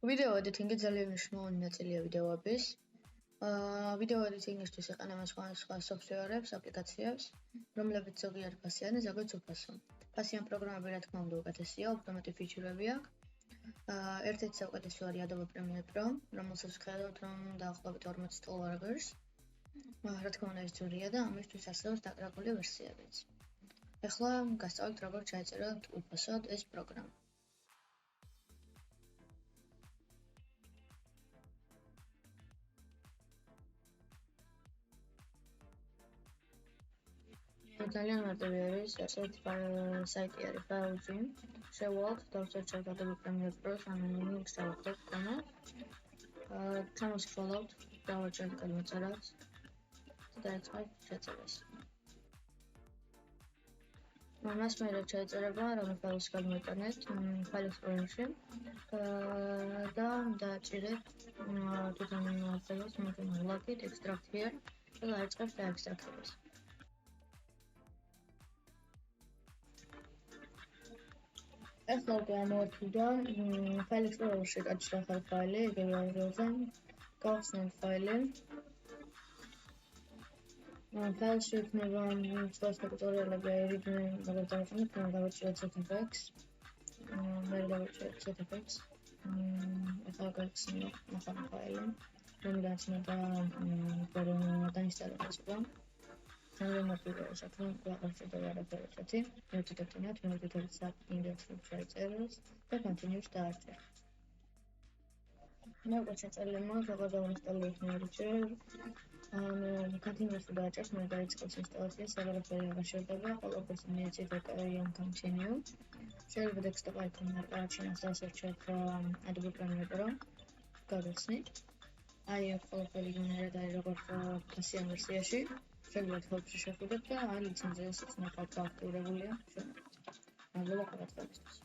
ვიდეო editing-ი ძალიან მნიშვნელოვანი ნაწილია ვიდეოების. ვიდეო editing-ისთვის იყენებენ სხვა software-ებს, აპლიკაციებს, რომლებიც ზოგიერთი ფასიანი, ზოგიერთ უფასო. ფასიანი პროგრამები, რა თქმა უნდა, უკეთესია, უფრო მეტი ფიჩურები აქვს. ერთ-ერთი საუკეთესო არის Adobe Premiere Pro, რომელსაც ვხედავთ, რომ დაახლოებით $40 რა თქმა უნდა, ეს ძვირია და ამისთვის არსებობს დაკრაკული ვერსიებიც. ეხლა გასწავლით, როგორ ჩაეწეროთ უფასოდ ეს პროგრამა. ძალიან მარტივი არის, ასეთ საიტი არის FileZine. შევვალთ, დავსერჩავთ Adobe Premiere Pro-ს, ანუ extract.com. ჩამოსხვალავთ, დავაჭერთ გადმოწერას და დაიწყებთ შეწერას. მას მერე ჩაეწერება, რომელ ფაილს გადმოიტანეთ File Explorer-ში და დააჭირეთ თვითონ ფაილს, მოვაკით Extract Here და დაიწყებთ დაექსტრაქტებას. ეხლა უკვე ამოვარდნიდა File Explorer-ში გაჩნდა ახალი ფაილი, იგივე ადგილზე, გავხსნით ფაილი. ფაილში იქნება სხვა ტუტორიალები აირიდნი, როგორ დავაყენოთ, დავაჭირეთ ZFX. მე დავაჭირეთ ZFX. ეხლა გავხსნით ახალი ფაილი, რომელსაც უნდა დაინსტალოთ უკვე. ძალიან მარტივია საქმე, ვაყარშევ არაფერეთი. მოვიწყებინათ, მოვიწყებთ ინდექსში ჩაიწეროს და continue-ს დაარჩევთ. მე უკვე შეწერილი მაქვს, აღარ დავინსტალოთ მოვიჭრე. continue-ს დააჭერთ, მე დაიწყებს ინსტალაცია, საგარეფერი აღარ შევდება, ყველაფერს მიეცით and continue. შეიძლება desktop icon-ი არჩევთ, დასერჩეთ Adobe Premiere Pro. გავიხსნით. აი აქ ყველაფერი გენერირდა როგორც ფასიან ვერსიაში. შეგიძლიათ ფოლდერში შეხვიდეთ და აი ლიცენზიასაც ნახავთ აქტიურებულია. მადლობა ყველასთვის.